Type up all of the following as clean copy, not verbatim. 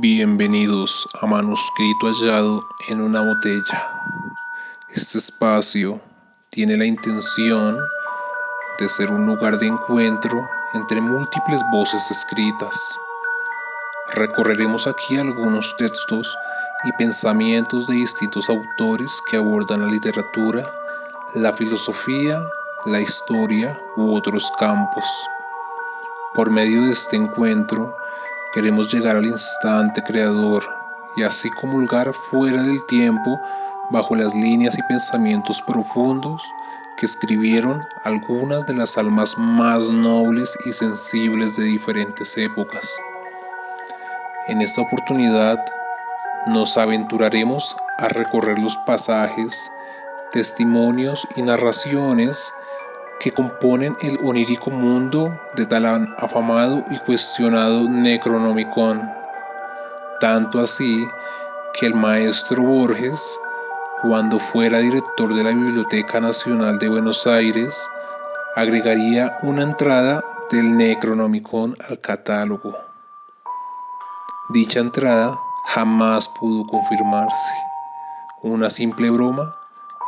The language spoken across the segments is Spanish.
Bienvenidos a Manuscrito Hallado en una Botella. Este espacio tiene la intención de ser un lugar de encuentro entre múltiples voces escritas. Recorreremos aquí algunos textos y pensamientos de distintos autores que abordan la literatura, la filosofía, la historia u otros campos. Por medio de este encuentro, queremos llegar al instante creador y así comulgar fuera del tiempo bajo las líneas y pensamientos profundos que escribieron algunas de las almas más nobles y sensibles de diferentes épocas. En esta oportunidad nos aventuraremos a recorrer los pasajes, testimonios y narraciones que componen el onírico mundo de tan afamado y cuestionado Necronomicon, tanto así que el maestro Borges, cuando fuera director de la Biblioteca Nacional de Buenos Aires, agregaría una entrada del Necronomicon al catálogo. Dicha entrada jamás pudo confirmarse, una simple broma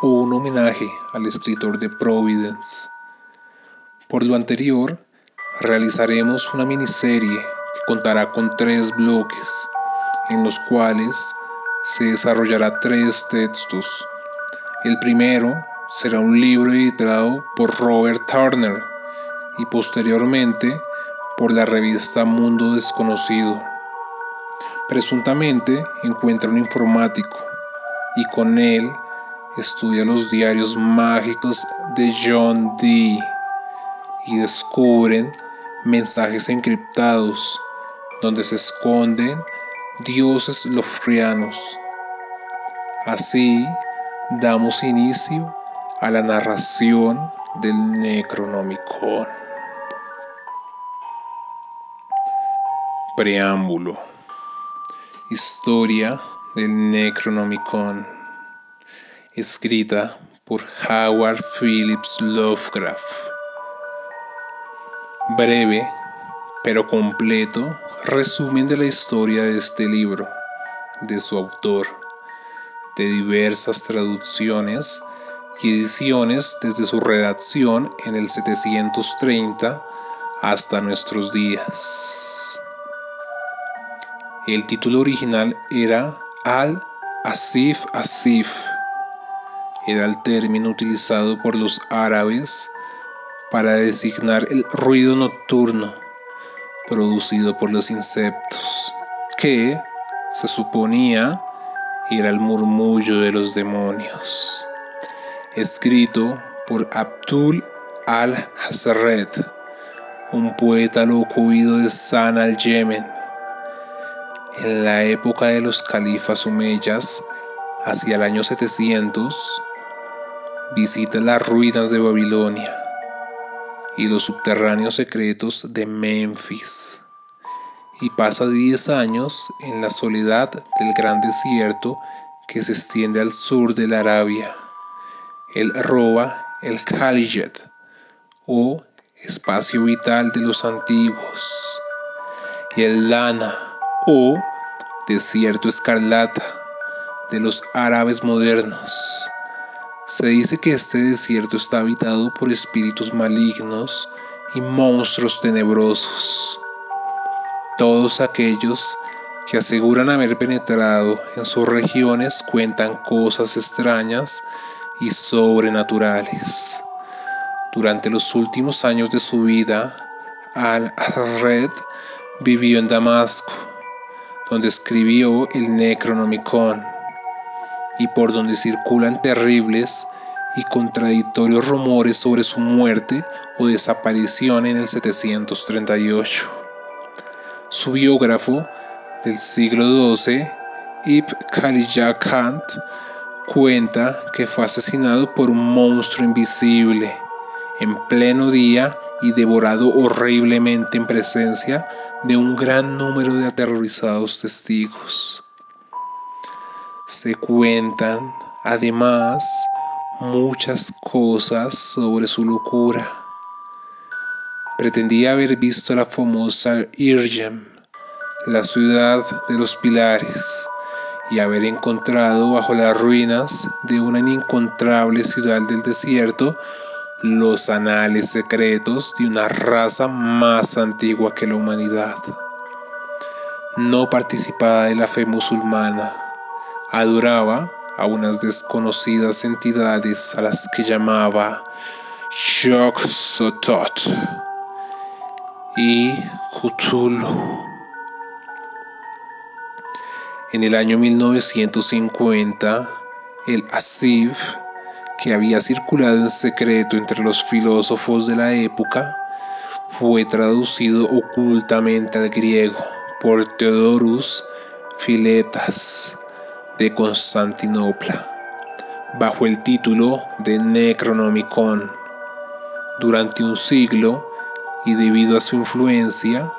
o un homenaje al escritor de Providence. Por lo anterior, realizaremos una miniserie que contará con 3 bloques, en los cuales se desarrollará 3 textos. El primero será un libro editado por Robert Turner y posteriormente por la revista Mundo Desconocido. Presuntamente encuentra un informático y con él estudia los diarios mágicos de John Dee y descubren mensajes encriptados donde se esconden dioses lofrianos. Así damos inicio a la narración del Necronomicon. Preámbulo. Historia del Necronomicon, escrita por Howard Phillips Lovecraft. Breve, pero completo, resumen de la historia de este libro, de su autor, de diversas traducciones y ediciones desde su redacción en el 730 hasta nuestros días. El título original era Al-Asif Asif. Era el término utilizado por los árabes para designar el ruido nocturno producido por los insectos, que se suponía era el murmullo de los demonios. Escrito por Abdul al-Hazred, un poeta loco huido de Sana al Yemen, en la época de los califas omeyas, hacia el año 700, visita las ruinas de Babilonia y los subterráneos secretos de Memphis, y pasa 10 años en la soledad del gran desierto que se extiende al sur de la Arabia. Él roba el Khaliyat, o espacio vital de los antiguos, y el Lana, o desierto escarlata, de los árabes modernos. Se dice que este desierto está habitado por espíritus malignos y monstruos tenebrosos. Todos aquellos que aseguran haber penetrado en sus regiones cuentan cosas extrañas y sobrenaturales. Durante los últimos años de su vida, Al-Hazred vivió en Damasco, donde escribió el Necronomicon, y por donde circulan terribles y contradictorios rumores sobre su muerte o desaparición en el 738. Su biógrafo del siglo XII, Ibn Khalillah cuenta que fue asesinado por un monstruo invisible en pleno día y devorado horriblemente en presencia de un gran número de aterrorizados testigos. Se cuentan, además, muchas cosas sobre su locura. Pretendía haber visto a la famosa Irjem, la ciudad de los pilares, y haber encontrado bajo las ruinas de una inencontrable ciudad del desierto los anales secretos de una raza más antigua que la humanidad. No participaba de la fe musulmana, adoraba a unas desconocidas entidades a las que llamaba Yog-Sothoth y Cthulhu. En el año 1950, el Asif, que había circulado en secreto entre los filósofos de la época, fue traducido ocultamente al griego por Theodorus Philetas de Constantinopla, bajo el título de Necronomicon. Durante un siglo, y debido a su influencia,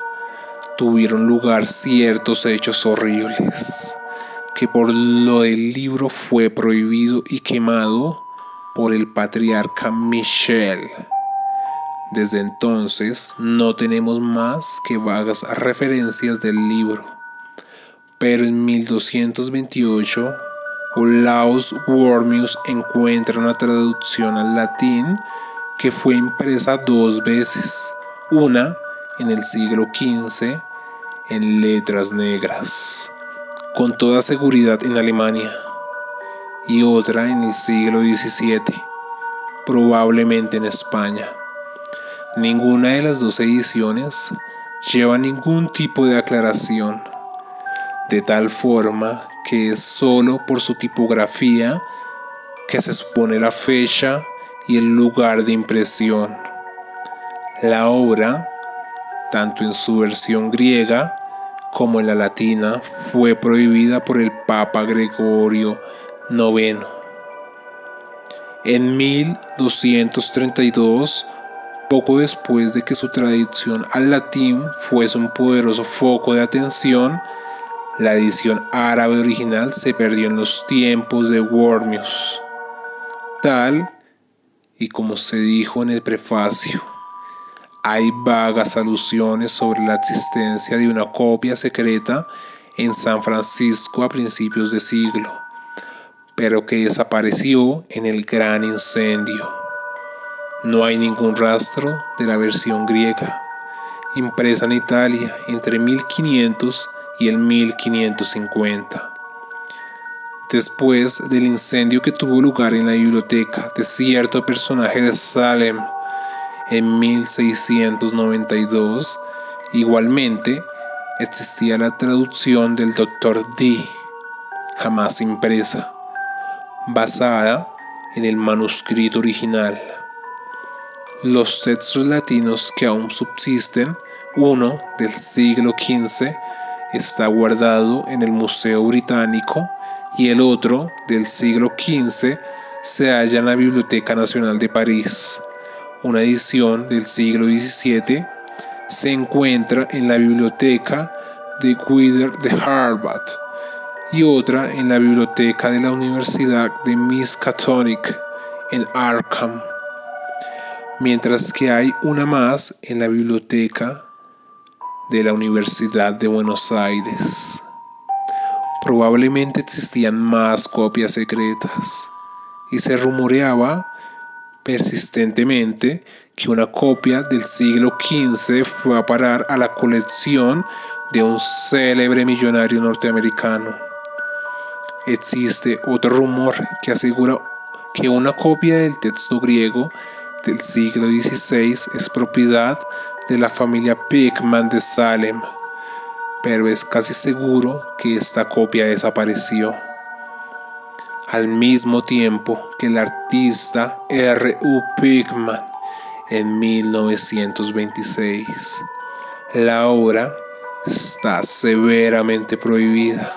tuvieron lugar ciertos hechos horribles, que por lo del libro fue prohibido y quemado por el patriarca Michel. Desde entonces no tenemos más que vagas referencias del libro, pero en 1228 Olaus Wormius encuentra una traducción al latín que fue impresa 2 veces, una en el siglo XV en letras negras, con toda seguridad en Alemania, y otra en el siglo XVII, probablemente en España. Ninguna de las 2 ediciones lleva ningún tipo de aclaración, de tal forma que es solo por su tipografía que se supone la fecha y el lugar de impresión. La obra, tanto en su versión griega como en la latina, fue prohibida por el Papa Gregorio IX. En 1232, poco después de que su traducción al latín fuese un poderoso foco de atención, la edición árabe original se perdió en los tiempos de Wormius. Tal y como se dijo en el prefacio, hay vagas alusiones sobre la existencia de una copia secreta en San Francisco a principios de siglo, pero que desapareció en el gran incendio. No hay ningún rastro de la versión griega, impresa en Italia entre 1500 y el 1550. Después del incendio que tuvo lugar en la biblioteca de cierto personaje de Salem en 1692, igualmente existía la traducción del Dr. Dee, jamás impresa, basada en el manuscrito original. Los textos latinos que aún subsisten, uno del siglo XV, está guardado en el Museo Británico y el otro del siglo XV se halla en la Biblioteca Nacional de París. Una edición del siglo XVII se encuentra en la Biblioteca de Guildford de Harvard y otra en la Biblioteca de la Universidad de Miskatonic en Arkham, mientras que hay una más en la Biblioteca de la Universidad de Buenos Aires. Probablemente existían más copias secretas y se rumoreaba persistentemente que una copia del siglo XV fue a parar a la colección de un célebre millonario norteamericano. Existe otro rumor que asegura que una copia del texto griego del siglo XVI es propiedad de la familia Pickman de Salem, pero es casi seguro que esta copia desapareció. Al mismo tiempo que el artista R.U. Pickman en 1926. La obra está severamente prohibida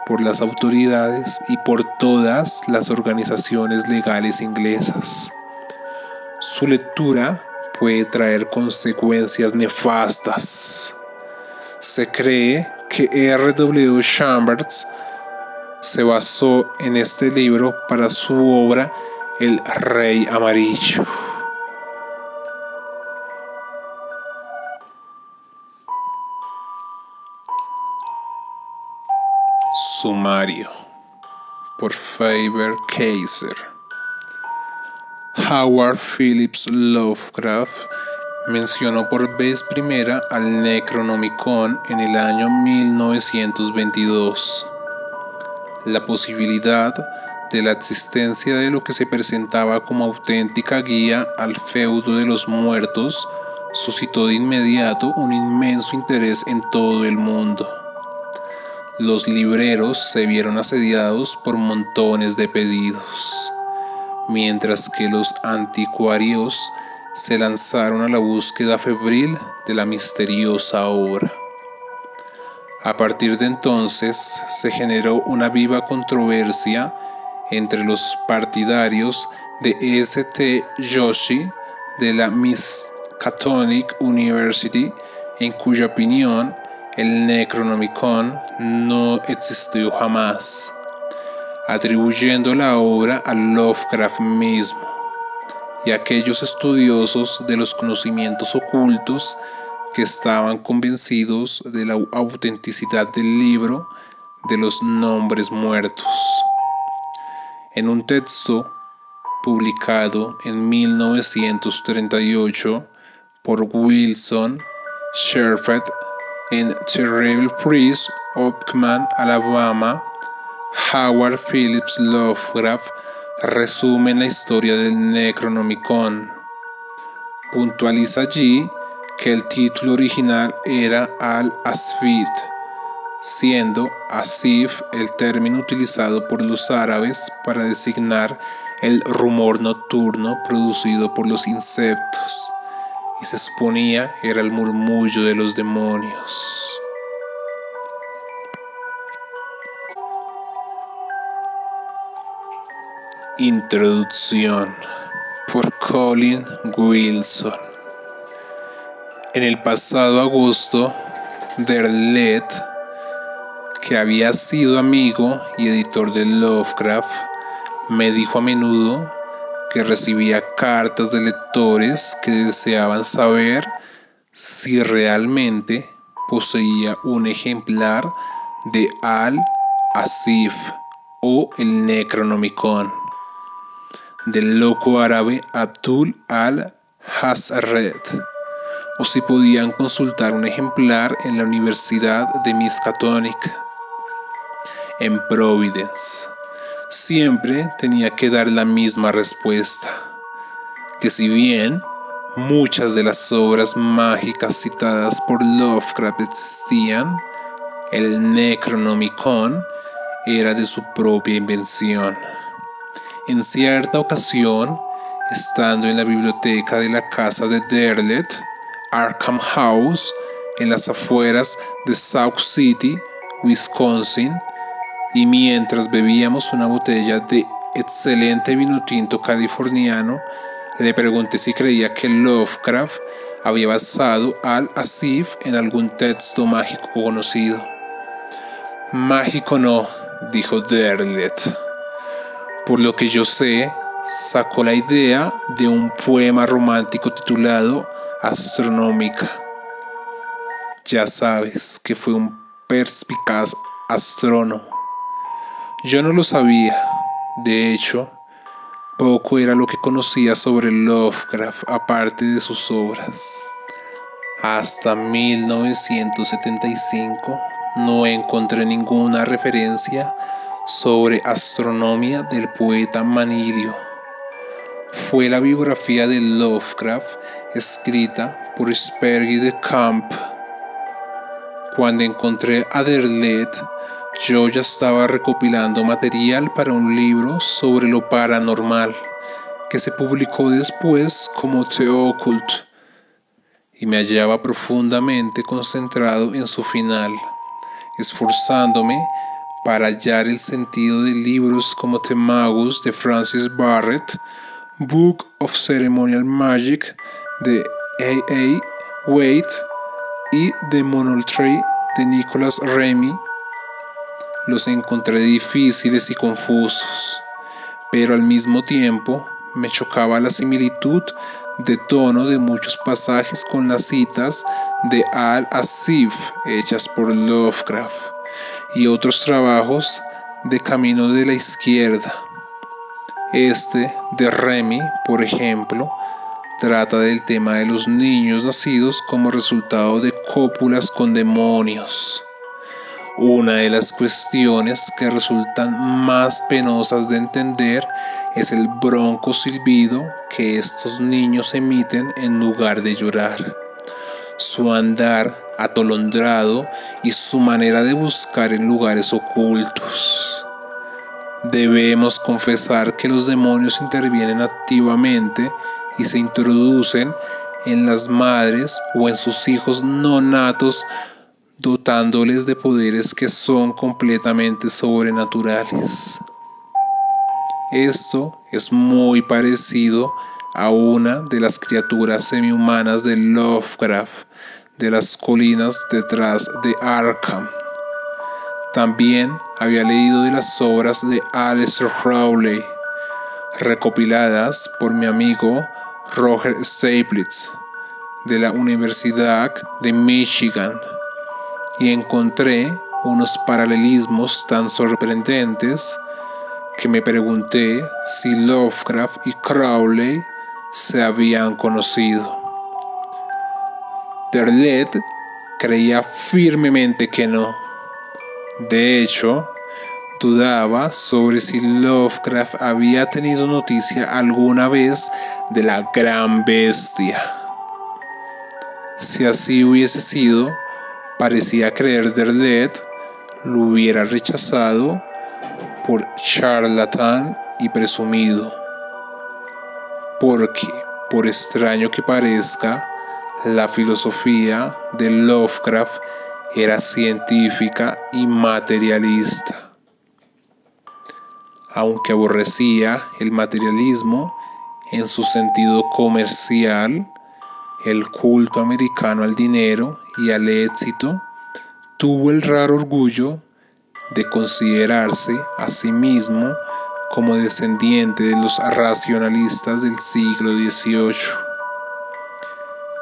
por las autoridades y por todas las organizaciones legales inglesas. Su lectura puede traer consecuencias nefastas. Se cree que R.W. Chambers se basó en este libro para su obra El Rey Amarillo. Sumario por Faber-Kaiser. Howard Phillips Lovecraft mencionó por vez primera al Necronomicon en el año 1922. La posibilidad de la existencia de lo que se presentaba como auténtica guía al feudo de los muertos suscitó de inmediato un inmenso interés en todo el mundo. Los libreros se vieron asediados por montones de pedidos, mientras que los anticuarios se lanzaron a la búsqueda febril de la misteriosa obra. A partir de entonces se generó una viva controversia entre los partidarios de St. Joshi de la Miskatonic University, en cuya opinión el Necronomicon no existió jamás, atribuyendo la obra a Lovecraft mismo, y aquellos estudiosos de los conocimientos ocultos que estaban convencidos de la autenticidad del libro de los nombres muertos. En un texto publicado en 1938 por Wilson Shepard en Terrible Press, Oakland, Alabama, Howard Phillips Lovecraft resume la historia del Necronomicon. Puntualiza allí que el título original era Al-Asfid, siendo Asif el término utilizado por los árabes para designar el rumor nocturno producido por los insectos, y se suponía era el murmullo de los demonios. Introducción por Colin Wilson. En el pasado agosto, Derlet, que había sido amigo y editor de Lovecraft, me dijo a menudo que recibía cartas de lectores que deseaban saber si realmente poseía un ejemplar de Al-Asif o el Necronomicon del loco árabe Abdul al-Hazred, o si podían consultar un ejemplar en la Universidad de Miskatonic en Providence. Siempre tenía que dar la misma respuesta, que si bien muchas de las obras mágicas citadas por Lovecraft existían, el Necronomicon era de su propia invención. En cierta ocasión, estando en la biblioteca de la casa de Derlet, Arkham House, en las afueras de South City, Wisconsin, y mientras bebíamos una botella de excelente vino tinto californiano, le pregunté si creía que Lovecraft había basado Al-Asif en algún texto mágico conocido. Mágico no, dijo Derlet. Por lo que yo sé, sacó la idea de un poema romántico titulado Astronómica. Ya sabes que fue un perspicaz astrónomo. Yo no lo sabía. De hecho, poco era lo que conocía sobre Lovecraft aparte de sus obras. Hasta 1975 no encontré ninguna referencia sobre astronomía del poeta Manilio. Fue la biografía de Lovecraft escrita por Sperry de Camp. Cuando encontré a Derlet, yo ya estaba recopilando material para un libro sobre lo paranormal, que se publicó después como The Occult, y me hallaba profundamente concentrado en su final, esforzándome para hallar el sentido de libros como The Magus de Francis Barrett, Book of Ceremonial Magic de A.A. Waite y The Monotree de Nicholas Remy. Los encontré difíciles y confusos, pero al mismo tiempo me chocaba la similitud de tono de muchos pasajes con las citas de Al-Asif hechas por Lovecraft, y otros trabajos de Camino de la Izquierda. Este de Remy, por ejemplo, trata del tema de los niños nacidos como resultado de cópulas con demonios. Una de las cuestiones que resultan más penosas de entender es el bronco silbido que estos niños emiten en lugar de llorar, su andar atolondrado y su manera de buscar en lugares ocultos. Debemos confesar que los demonios intervienen activamente y se introducen en las madres o en sus hijos no natos, dotándoles de poderes que son completamente sobrenaturales. Esto es muy parecido a una de las criaturas semi-humanas de Lovecraft de las colinas detrás de Arkham. También había leído de las obras de Aleister Crowley, recopiladas por mi amigo Roger Staplitz de la Universidad de Michigan, y encontré unos paralelismos tan sorprendentes que me pregunté si Lovecraft y Crowley se habían conocido. Derlet creía firmemente que no. De hecho, dudaba sobre si Lovecraft había tenido noticia alguna vez de la Gran Bestia. Si así hubiese sido, parecía creer Derlet lo hubiera rechazado por charlatán y presumido, porque, por extraño que parezca, la filosofía de Lovecraft era científica y materialista. Aunque aborrecía el materialismo en su sentido comercial, el culto americano al dinero y al éxito, tuvo el raro orgullo de considerarse a sí mismo como descendiente de los racionalistas del siglo XVIII.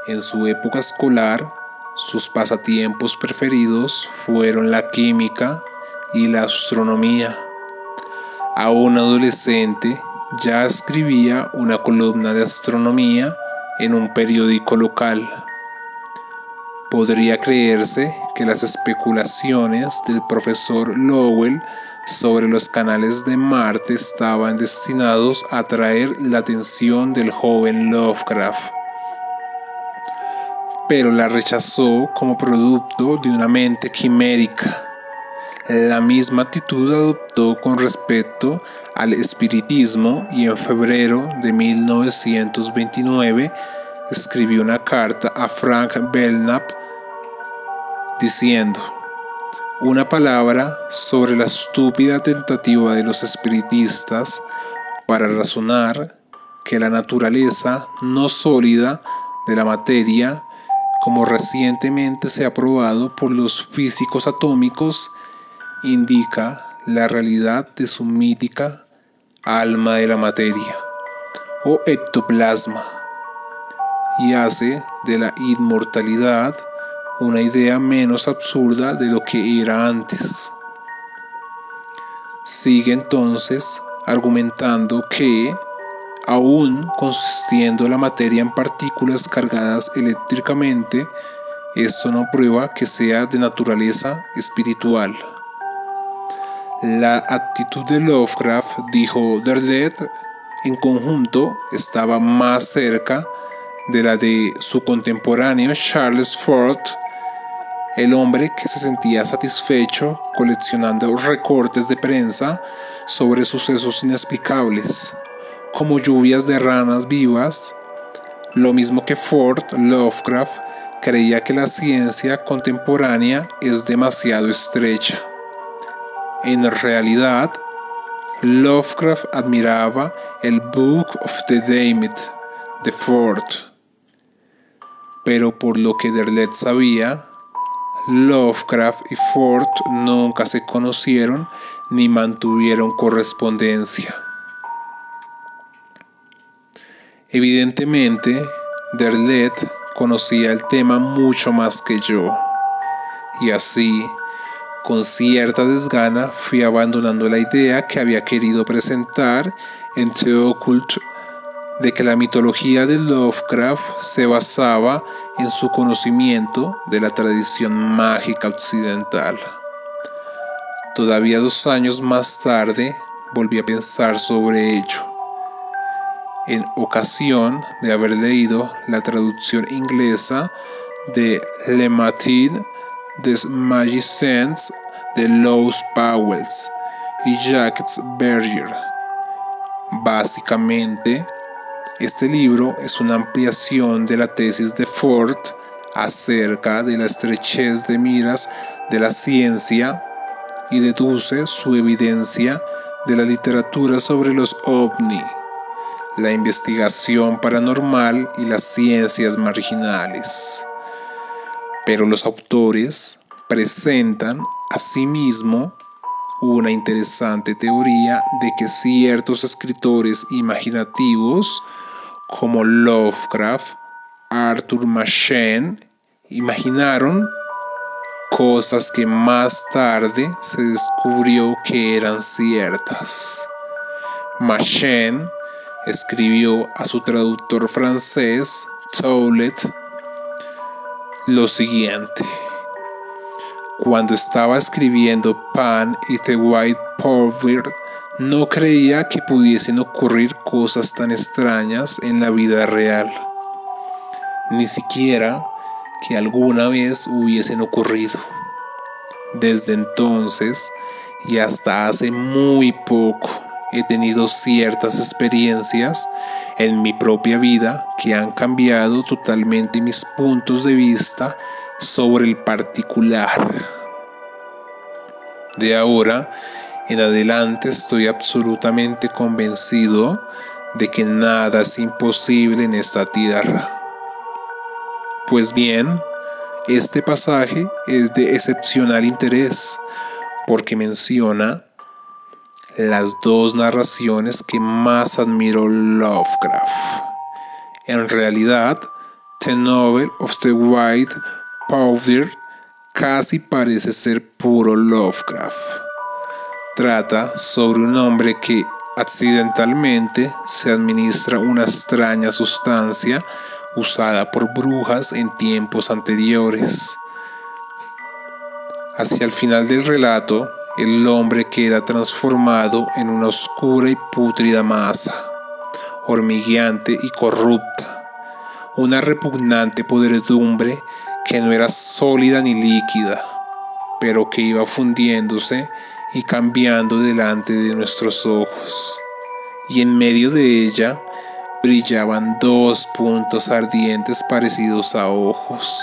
En su época escolar, sus pasatiempos preferidos fueron la química y la astronomía. Aún adolescente, ya escribía una columna de astronomía en un periódico local. Podría creerse que las especulaciones del profesor Lowell sobre los canales de Marte estaban destinados a atraer la atención del joven Lovecraft, pero la rechazó como producto de una mente quimérica. La misma actitud adoptó con respecto al espiritismo y en febrero de 1929 escribió una carta a Frank Belknap diciendo: una palabra sobre la estúpida tentativa de los espiritistas para razonar que la naturaleza no sólida de la materia, como recientemente se ha probado por los físicos atómicos, indica la realidad de su mítica alma de la materia, o ectoplasma, y hace de la inmortalidad una idea menos absurda de lo que era antes. Sigue entonces argumentando que, aun consistiendo la materia en partículas cargadas eléctricamente, esto no prueba que sea de naturaleza espiritual. La actitud de Lovecraft, dijo Derlet, en conjunto estaba más cerca de la de su contemporáneo Charles Fort, el hombre que se sentía satisfecho coleccionando recortes de prensa sobre sucesos inexplicables, como lluvias de ranas vivas. Lo mismo que Fort, Lovecraft creía que la ciencia contemporánea es demasiado estrecha. En realidad, Lovecraft admiraba el Book of the Damned de Fort, pero por lo que Derlet sabía, Lovecraft y Fort nunca se conocieron ni mantuvieron correspondencia. Evidentemente, Derlet conocía el tema mucho más que yo, y así, Con cierta desgana fui abandonando la idea que había querido presentar en The Occult de que la mitología de Lovecraft se basaba en su conocimiento de la tradición mágica occidental. Todavía 2 años más tarde volví a pensar sobre ello, en ocasión de haber leído la traducción inglesa de Le Matin des Magiciens de Louis Pauwels y Jacques Berger. Básicamente, este libro es una ampliación de la tesis de Ford acerca de la estrechez de miras de la ciencia y deduce su evidencia de la literatura sobre los ovni, la investigación paranormal y las ciencias marginales. Pero los autores presentan asimismo una interesante teoría de que ciertos escritores imaginativos como Lovecraft, Arthur Machen, imaginaron cosas que más tarde se descubrió que eran ciertas. Machen escribió a su traductor francés, Toulet, lo siguiente: cuando estaba escribiendo Pan y The White Powder, no creía que pudiesen ocurrir cosas tan extrañas en la vida real, ni siquiera que alguna vez hubiesen ocurrido. Desde entonces y hasta hace muy poco he tenido ciertas experiencias en mi propia vida que han cambiado totalmente mis puntos de vista sobre el particular. De ahora en adelante estoy absolutamente convencido de que nada es imposible en esta tierra. Pues bien, este pasaje es de excepcional interés porque menciona las 2 narraciones que más admiró Lovecraft. En realidad, The Novel of the White Powder casi parece ser puro Lovecraft. Trata sobre un hombre que accidentalmente se administra una extraña sustancia usada por brujas en tiempos anteriores. Hacia el final del relato, el hombre queda transformado en una oscura y pútrida masa, hormigueante y corrupta, una repugnante podredumbre que no era sólida ni líquida, pero que iba fundiéndose y cambiando delante de nuestros ojos, y en medio de ella brillaban 2 puntos ardientes parecidos a ojos.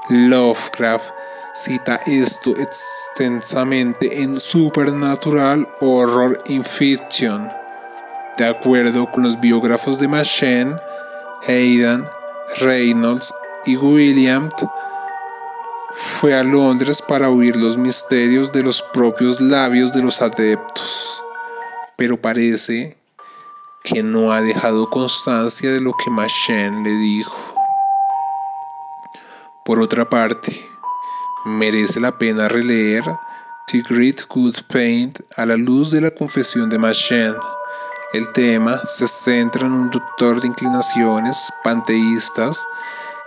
Lovecraft cita esto extensamente en Supernatural Horror in Fiction. De acuerdo con los biógrafos de Machen, Hayden, Reynolds y Williams, fue a Londres para oír los misterios de los propios labios de los adeptos, pero parece que no ha dejado constancia de lo que Machen le dijo. Por otra parte, merece la pena releer The Great Good Paint a la luz de la confesión de Machen. El tema se centra en un doctor de inclinaciones panteístas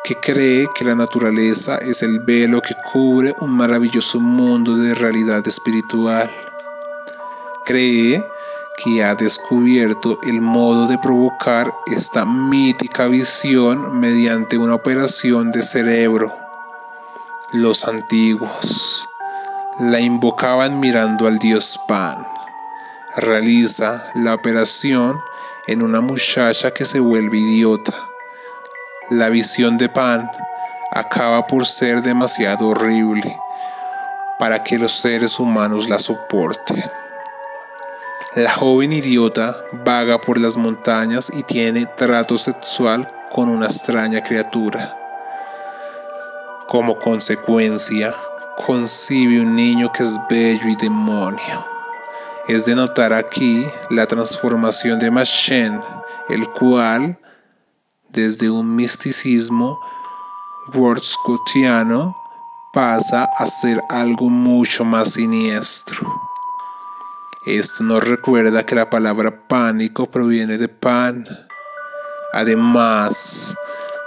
que cree que la naturaleza es el velo que cubre un maravilloso mundo de realidad espiritual. Cree que ha descubierto el modo de provocar esta mítica visión mediante una operación de cerebro. Los antiguos la invocaban mirando al dios Pan. Realiza la operación en una muchacha que se vuelve idiota. La visión de Pan acaba por ser demasiado horrible para que los seres humanos la soporten. La joven idiota vaga por las montañas y tiene trato sexual con una extraña criatura. Como consecuencia, concibe un niño que es bello y demonio. Es de notar aquí la transformación de Machen, el cual, desde un misticismo wordsworthiano, pasa a ser algo mucho más siniestro. Esto nos recuerda que la palabra pánico proviene de pan. Además,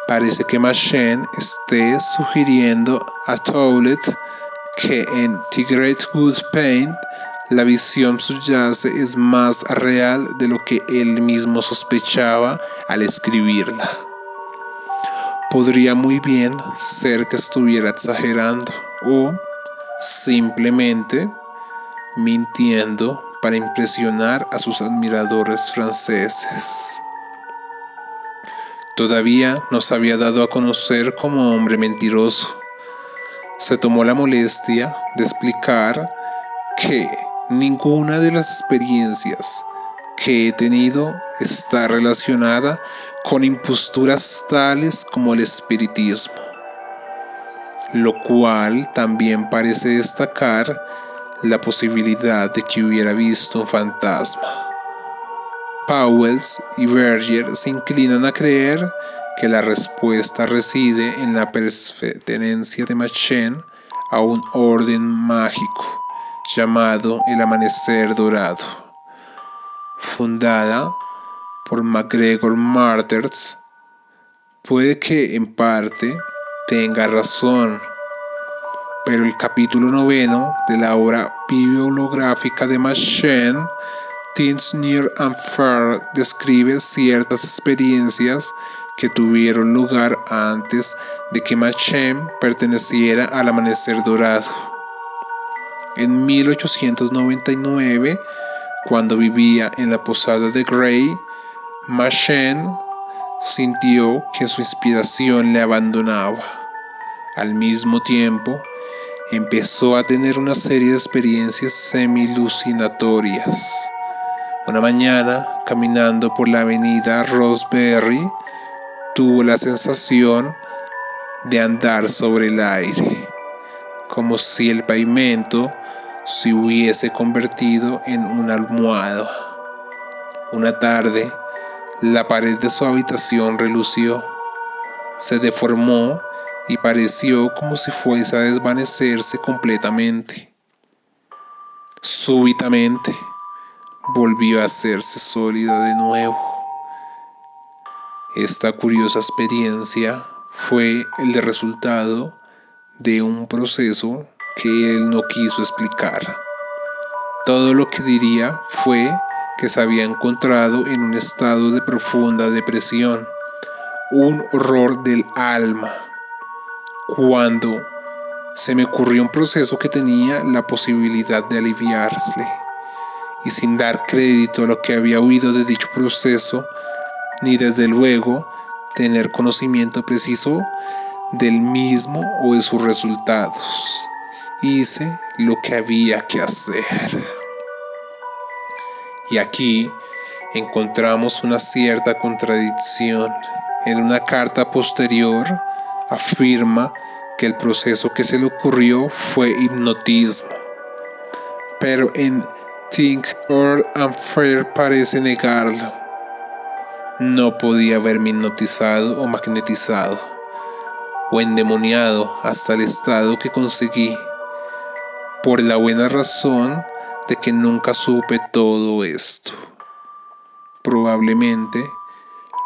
parece que Machen esté sugiriendo a Toulette que en The Great Good Pain la visión subyace es más real de lo que él mismo sospechaba al escribirla. Podría muy bien ser que estuviera exagerando o simplemente mintiendo para impresionar a sus admiradores franceses. Todavía no se había dado a conocer como hombre mentiroso. Se tomó la molestia de explicar que ninguna de las experiencias que he tenido está relacionada con imposturas tales como el espiritismo, lo cual también parece destacar la posibilidad de que hubiera visto un fantasma. Pauwels y Berger se inclinan a creer que la respuesta reside en la pertenencia de Machen a un orden mágico llamado el Amanecer Dorado, fundada por MacGregor Martyrs. Puede que en parte tenga razón, pero el capítulo 9 de la obra bibliográfica de Machen, Things Near and Far, describe ciertas experiencias que tuvieron lugar antes de que Machen perteneciera al Amanecer Dorado. En 1899, cuando vivía en la posada de Grey, Machen sintió que su inspiración le abandonaba. Al mismo tiempo, empezó a tener una serie de experiencias semi-alucinatorias. Una mañana, caminando por la avenida Rosebery, tuvo la sensación de andar sobre el aire, como si el pavimento se hubiese convertido en una almohada. Una tarde, la pared de su habitación relució, se deformó y pareció como si fuese a desvanecerse completamente. Súbitamente, volvió a hacerse sólida de nuevo. Esta curiosa experiencia fue el resultado de un proceso que él no quiso explicar. Todo lo que diría fue que se había encontrado en un estado de profunda depresión, un horror del alma, cuando se me ocurrió un proceso que tenía la posibilidad de aliviarle, y sin dar crédito a lo que había oído de dicho proceso, ni desde luego tener conocimiento preciso del mismo o de sus resultados, hice lo que había que hacer. Y aquí encontramos una cierta contradicción. En una carta posterior afirma que el proceso que se le ocurrió fue hipnotismo, pero en Think Earth and Fair parece negarlo. No podía haberme hipnotizado o magnetizado o endemoniado hasta el estado que conseguí, por la buena razón de que nunca supe todo esto. Probablemente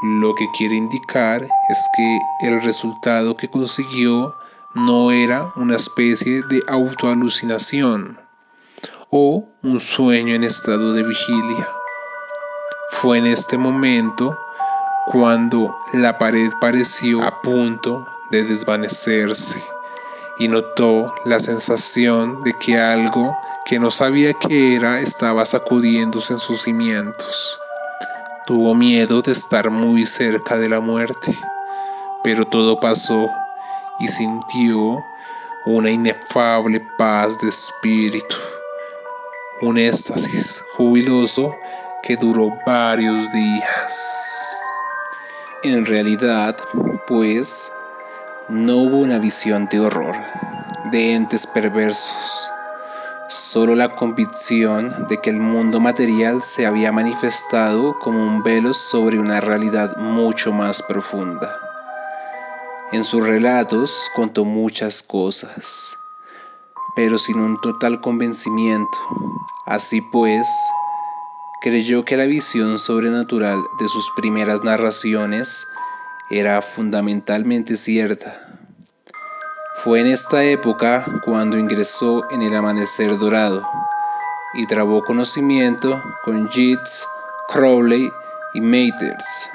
lo que quiere indicar es que el resultado que consiguió no era una especie de autoalucinación o un sueño en estado de vigilia. Fue en este momento cuando la pared pareció a punto de desvanecerse y notó la sensación de que algo que no sabía qué era estaba sacudiéndose en sus cimientos. Tuvo miedo de estar muy cerca de la muerte, pero todo pasó y sintió una inefable paz de espíritu, un éxtasis jubiloso que duró varios días. En realidad, pues, no hubo una visión de horror, de entes perversos, solo la convicción de que el mundo material se había manifestado como un velo sobre una realidad mucho más profunda. En sus relatos contó muchas cosas, pero sin un total convencimiento. Así pues, creyó que la visión sobrenatural de sus primeras narraciones era fundamentalmente cierta. Fue en esta época cuando ingresó en el Amanecer Dorado y trabó conocimiento con Yeats, Crowley y Mathers.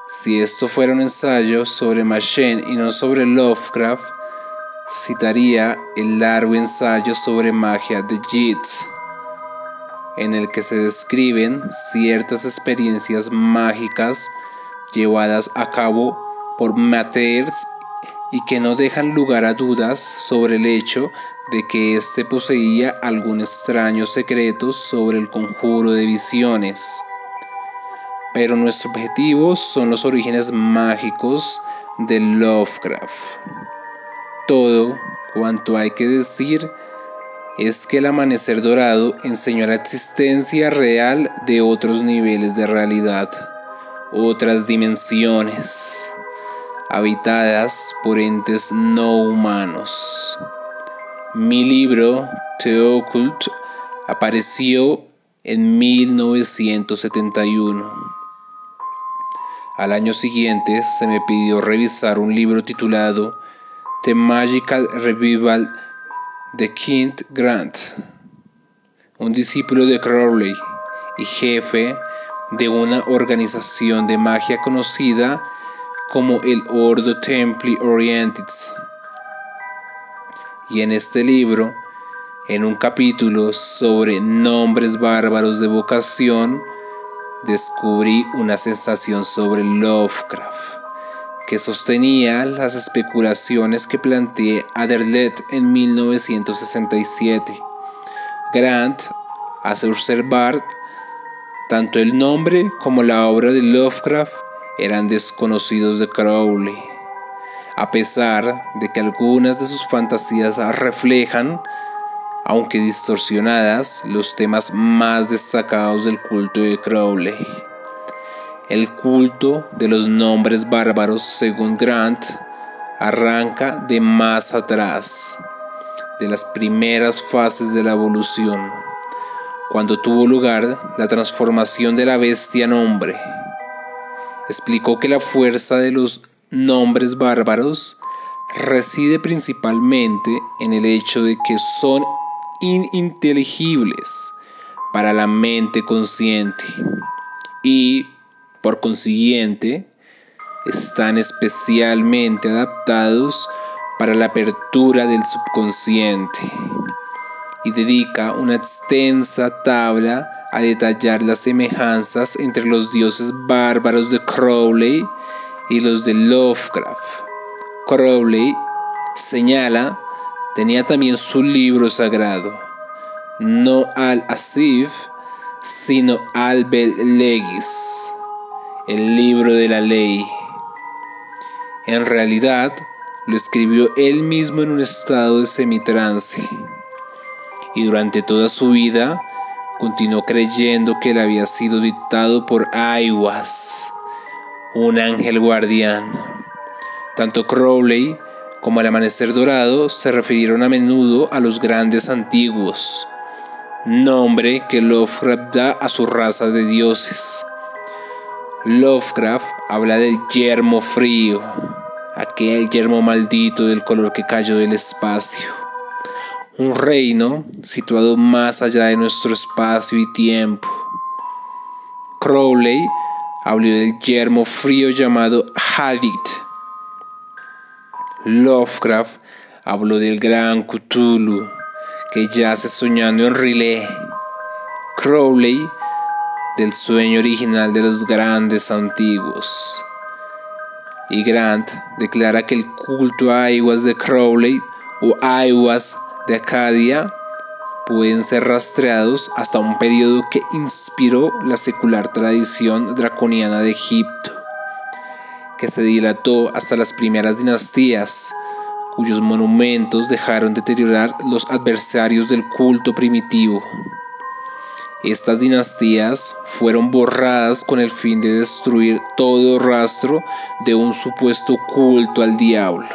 Si esto fuera un ensayo sobre Machen y no sobre Lovecraft, citaría el largo ensayo sobre magia de Yeats, en el que se describen ciertas experiencias mágicas llevadas a cabo por Mathers y que no dejan lugar a dudas sobre el hecho de que éste poseía algún extraño secreto sobre el conjuro de visiones. Pero nuestro objetivo son los orígenes mágicos de Lovecraft. Todo cuanto hay que decir es que el Amanecer Dorado enseñó la existencia real de otros niveles de realidad, otras dimensiones, habitadas por entes no humanos. Mi libro, The Occult, apareció en 1971. Al año siguiente se me pidió revisar un libro titulado The Magical Revival de Kent Grant, un discípulo de Crowley y jefe de una organización de magia conocida como el Ordo Templi Orientis. Y en este libro, en un capítulo sobre nombres bárbaros de vocación, descubrí una sensación sobre Lovecraft que sostenía las especulaciones que planteé Adderley en 1967. Grant hace observar tanto el nombre como la obra de Lovecraft eran desconocidos de Crowley, a pesar de que algunas de sus fantasías reflejan, aunque distorsionadas, los temas más destacados del culto de Crowley. El culto de los nombres bárbaros, según Grant, arranca de más atrás, de las primeras fases de la evolución, cuando tuvo lugar la transformación de la bestia en hombre. Explicó que la fuerza de los nombres bárbaros reside principalmente en el hecho de que son ininteligibles para la mente consciente y, por consiguiente, están especialmente adaptados para la apertura del subconsciente, y dedica una extensa tabla a detallar las semejanzas entre los dioses bárbaros de Crowley y los de Lovecraft. Crowley, señala, tenía también su libro sagrado, no Al-Asif, sino Albel-Legis, el libro de la ley. En realidad, lo escribió él mismo en un estado de semitrance, y durante toda su vida continuó creyendo que él había sido dictado por Aiwass, un ángel guardián. Tanto Crowley como el Amanecer Dorado se refirieron a menudo a los grandes antiguos, nombre que Lovecraft da a su raza de dioses. Lovecraft habla del yermo frío, aquel yermo maldito del color que cayó del espacio, un reino situado más allá de nuestro espacio y tiempo. Crowley habló del yermo frío llamado Hadith. Lovecraft habló del gran Cthulhu que yace soñando en Riley. Crowley del sueño original de los grandes antiguos. Y Grant declara que el culto a Aiwass de Crowley o Aiwass de Acadia pueden ser rastreados hasta un periodo que inspiró la secular tradición draconiana de Egipto, que se dilató hasta las primeras dinastías, cuyos monumentos dejaron deteriorar los adversarios del culto primitivo. Estas dinastías fueron borradas con el fin de destruir todo rastro de un supuesto culto al diablo.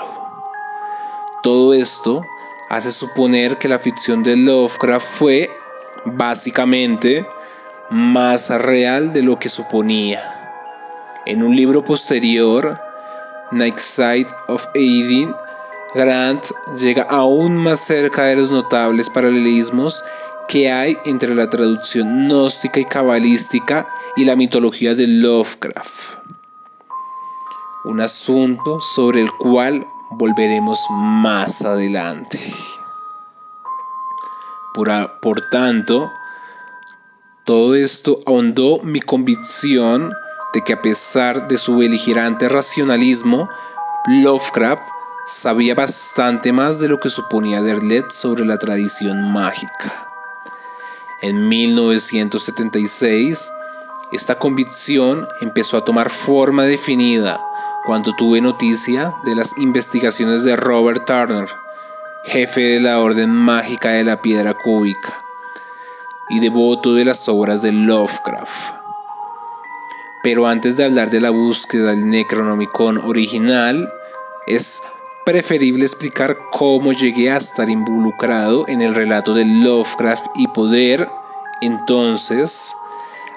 Todo esto hace suponer que la ficción de Lovecraft fue, básicamente, más real de lo que suponía. En un libro posterior, Night Side of Eden, Grant llega aún más cerca de los notables paralelismos que hay entre la traducción gnóstica y cabalística y la mitología de Lovecraft. Un asunto sobre el cual volveremos más adelante. Por tanto, todo esto ahondó mi convicción de que a pesar de su beligerante racionalismo, Lovecraft sabía bastante más de lo que suponía Derlet sobre la tradición mágica. En 1976, esta convicción empezó a tomar forma definida cuando tuve noticia de las investigaciones de Robert Turner, jefe de la Orden Mágica de la Piedra Cúbica y devoto de las obras de Lovecraft. Pero antes de hablar de la búsqueda del Necronomicon original, es preferible explicar cómo llegué a estar involucrado en el relato de Lovecraft y poder, entonces,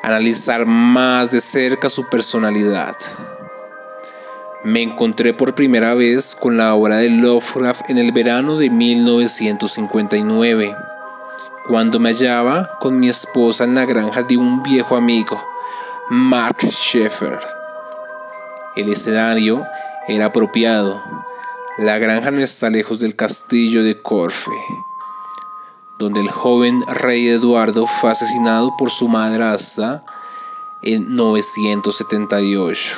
analizar más de cerca su personalidad. Me encontré por primera vez con la obra de Lovecraft en el verano de 1959, cuando me hallaba con mi esposa en la granja de un viejo amigo, Mark Sheffer. El escenario era apropiado. La granja no está lejos del castillo de Corfe, donde el joven rey Eduardo fue asesinado por su madrastra en 978.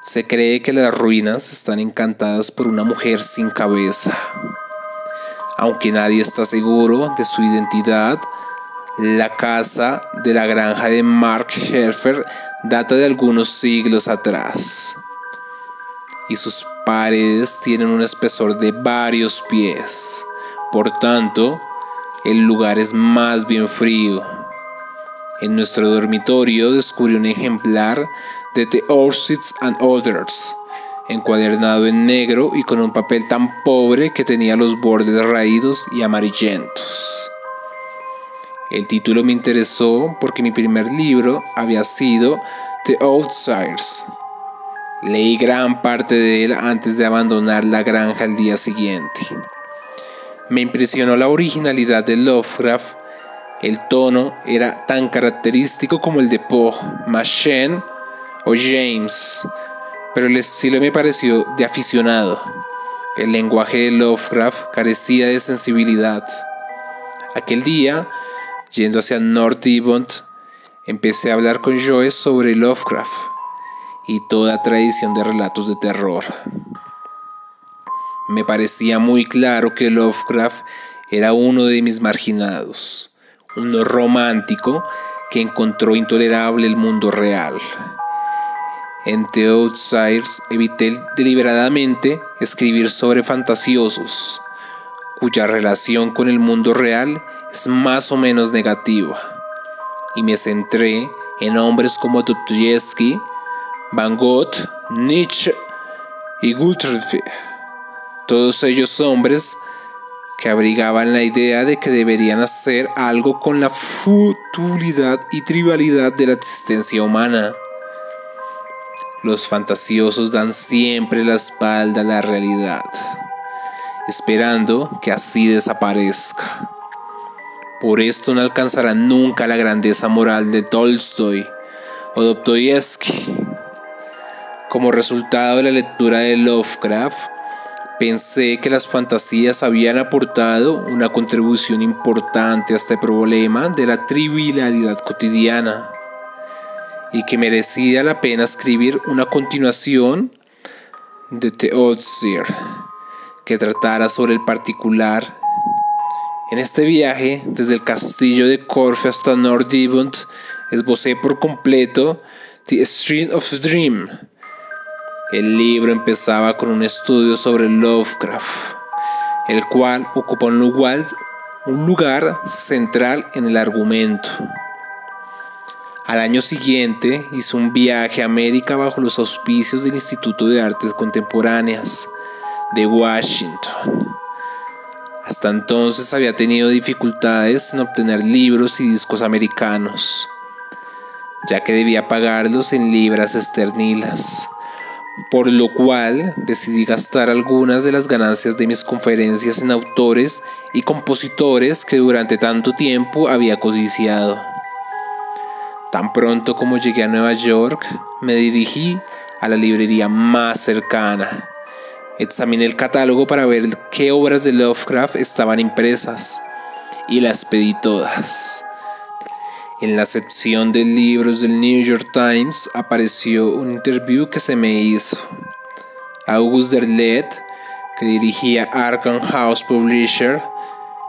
Se cree que las ruinas están encantadas por una mujer sin cabeza. Aunque nadie está seguro de su identidad, la casa de la granja de Mark Sheffer data de algunos siglos atrás, y sus paredes tienen un espesor de varios pies. Por tanto, el lugar es más bien frío. En nuestro dormitorio descubrí un ejemplar de The Orchids and Others, encuadernado en negro y con un papel tan pobre que tenía los bordes raídos y amarillentos. El título me interesó porque mi primer libro había sido The Outsiders. Leí gran parte de él antes de abandonar la granja al día siguiente. Me impresionó la originalidad de Lovecraft. El tono era tan característico como el de Poe, Machen o James, pero el estilo me pareció de aficionado. El lenguaje de Lovecraft carecía de sensibilidad. Aquel día, yendo hacia North Devon, empecé a hablar con Joe sobre Lovecraft y toda tradición de relatos de terror. Me parecía muy claro que Lovecraft era uno de mis marginados, un romántico que encontró intolerable el mundo real. En The Outsiders evité deliberadamente escribir sobre fantasiosos, cuya relación con el mundo real es más o menos negativa, y me centré en hombres como Dostoyevsky, Van Gogh, Nietzsche y Guthrie, todos ellos hombres que abrigaban la idea de que deberían hacer algo con la futilidad y trivialidad de la existencia humana. Los fantasiosos dan siempre la espalda a la realidad, esperando que así desaparezca. Por esto no alcanzarán nunca la grandeza moral de Tolstoy o Dostoyevsky. Como resultado de la lectura de Lovecraft, pensé que las fantasías habían aportado una contribución importante a este problema de la trivialidad cotidiana y que merecía la pena escribir una continuación de The Outsiders que tratara sobre el particular. En este viaje, desde el castillo de Corfe hasta North Devon, esbocé por completo The Street of Dreams. El libro empezaba con un estudio sobre Lovecraft, el cual ocupa un lugar un lugar central en el argumento. Al año siguiente hizo un viaje a América bajo los auspicios del Instituto de Artes Contemporáneas de Washington. Hasta entonces había tenido dificultades en obtener libros y discos americanos, ya que debía pagarlos en libras esterlinas, por lo cual decidí gastar algunas de las ganancias de mis conferencias en autores y compositores que durante tanto tiempo había codiciado. Tan pronto como llegué a Nueva York, me dirigí a la librería más cercana. Examiné el catálogo para ver qué obras de Lovecraft estaban impresas y las pedí todas. En la sección de libros del New York Times apareció un interview que se me hizo. August Derleth, que dirigía Arkham House Publisher,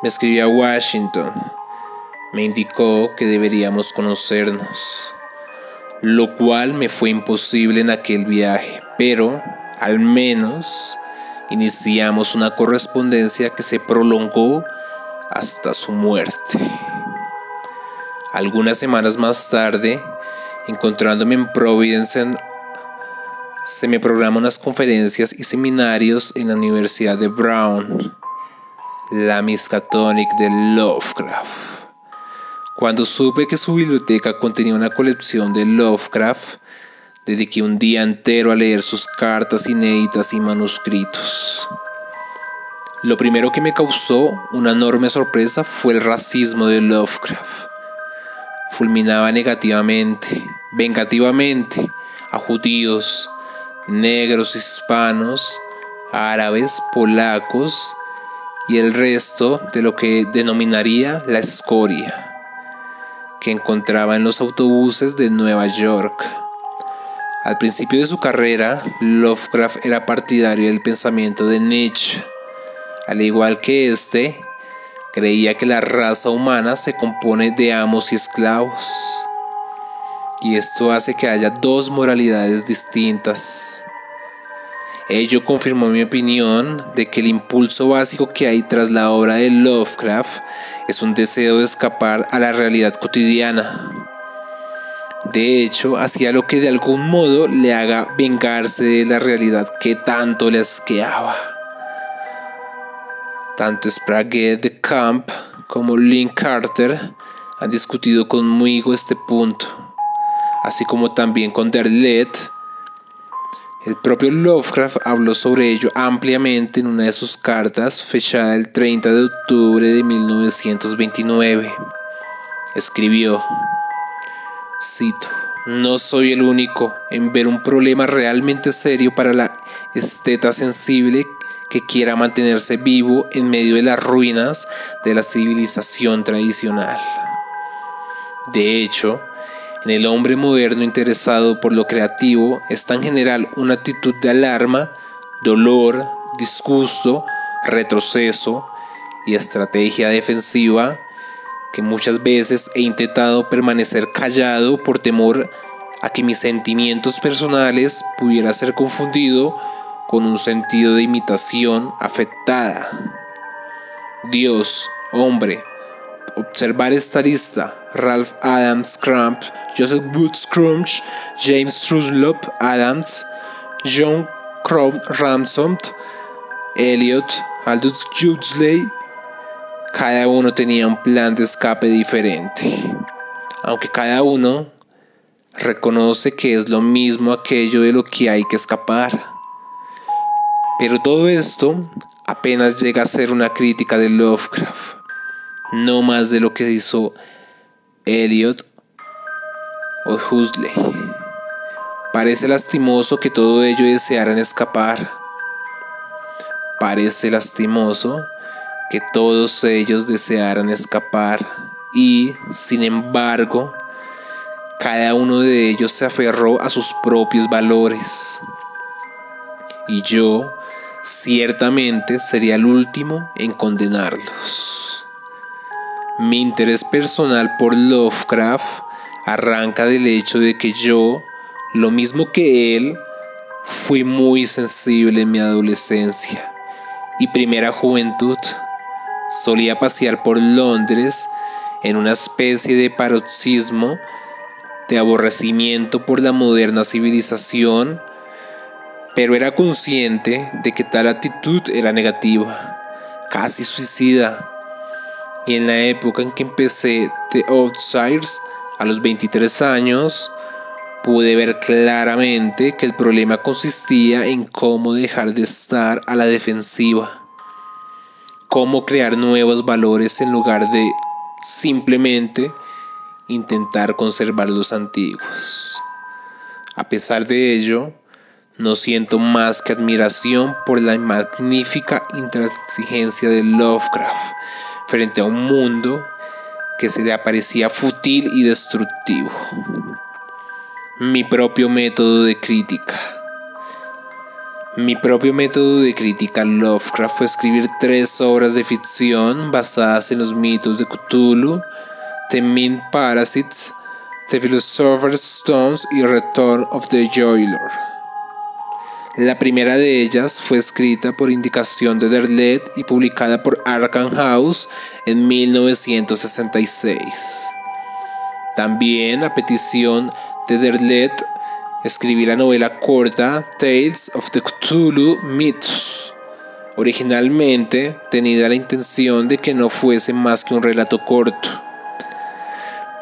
me escribió a Washington. Me indicó que deberíamos conocernos, lo cual me fue imposible en aquel viaje, pero al menos iniciamos una correspondencia que se prolongó hasta su muerte. Algunas semanas más tarde, encontrándome en Providence, se me programan unas conferencias y seminarios en la Universidad de Brown, la Miskatonic de Lovecraft. Cuando supe que su biblioteca contenía una colección de Lovecraft, dediqué un día entero a leer sus cartas inéditas y manuscritos. Lo primero que me causó una enorme sorpresa fue el racismo de Lovecraft. Fulminaba negativamente, vengativamente, a judíos, negros, hispanos, árabes, polacos y el resto de lo que denominaría la escoria que encontraba en los autobuses de Nueva York. Al principio de su carrera, Lovecraft era partidario del pensamiento de Nietzsche. Al igual que este, creía que la raza humana se compone de amos y esclavos. Y esto hace que haya dos moralidades distintas. Ello confirmó mi opinión de que el impulso básico que hay tras la obra de Lovecraft es un deseo de escapar a la realidad cotidiana. De hecho, hacía lo que de algún modo le haga vengarse de la realidad que tanto le asqueaba. Tanto Sprague de Camp como Lynn Carter han discutido conmigo este punto, así como también con Derleth. El propio Lovecraft habló sobre ello ampliamente en una de sus cartas fechada el 30 de octubre de 1929. Escribió, cito, «No soy el único en ver un problema realmente serio para la esteta sensible que quiera mantenerse vivo en medio de las ruinas de la civilización tradicional. De hecho, en el hombre moderno interesado por lo creativo está en general una actitud de alarma, dolor, disgusto, retroceso y estrategia defensiva que muchas veces he intentado permanecer callado por temor a que mis sentimientos personales pudiera ser confundido con un sentido de imitación afectada. Dios, hombre, observar esta lista: Ralph Adams Crump, Joseph Wood Scrooge, James Truslow Adams, John Crowd Ransom, Eliot, Aldous Huxley. Cada uno tenía un plan de escape diferente, aunque cada uno reconoce que es lo mismo aquello de lo que hay que escapar. Pero todo esto apenas llega a ser una crítica de Lovecraft, no más de lo que hizo Eliot o Huxley. Parece lastimoso que todo ello desearan escapar. Parece lastimoso que todos ellos desearan escapar y, sin embargo, cada uno de ellos se aferró a sus propios valores. Y yo, ciertamente, sería el último en condenarlos. Mi interés personal por Lovecraft arranca del hecho de que yo, lo mismo que él, fui muy sensible en mi adolescencia y primera juventud. Solía pasear por Londres en una especie de paroxismo de aborrecimiento por la moderna civilización, pero era consciente de que tal actitud era negativa, casi suicida. Y en la época en que empecé The Outsiders, a los 23 años, pude ver claramente que el problema consistía en cómo dejar de estar a la defensiva, cómo crear nuevos valores en lugar de simplemente intentar conservar los antiguos. A pesar de ello, no siento más que admiración por la magnífica intransigencia de Lovecraft frente a un mundo que se le parecía fútil y destructivo. Mi propio método de crítica a Lovecraft fue escribir 3 obras de ficción basadas en los mitos de Cthulhu, The Mind Parasites, The Philosopher's Stones y Return of the Joylord. La primera de ellas fue escrita por indicación de Derlet y publicada por Arkham House en 1966. También, a petición de Derlet, escribí la novela corta Tales of the Cthulhu Mythos. Originalmente tenía la intención de que no fuese más que un relato corto,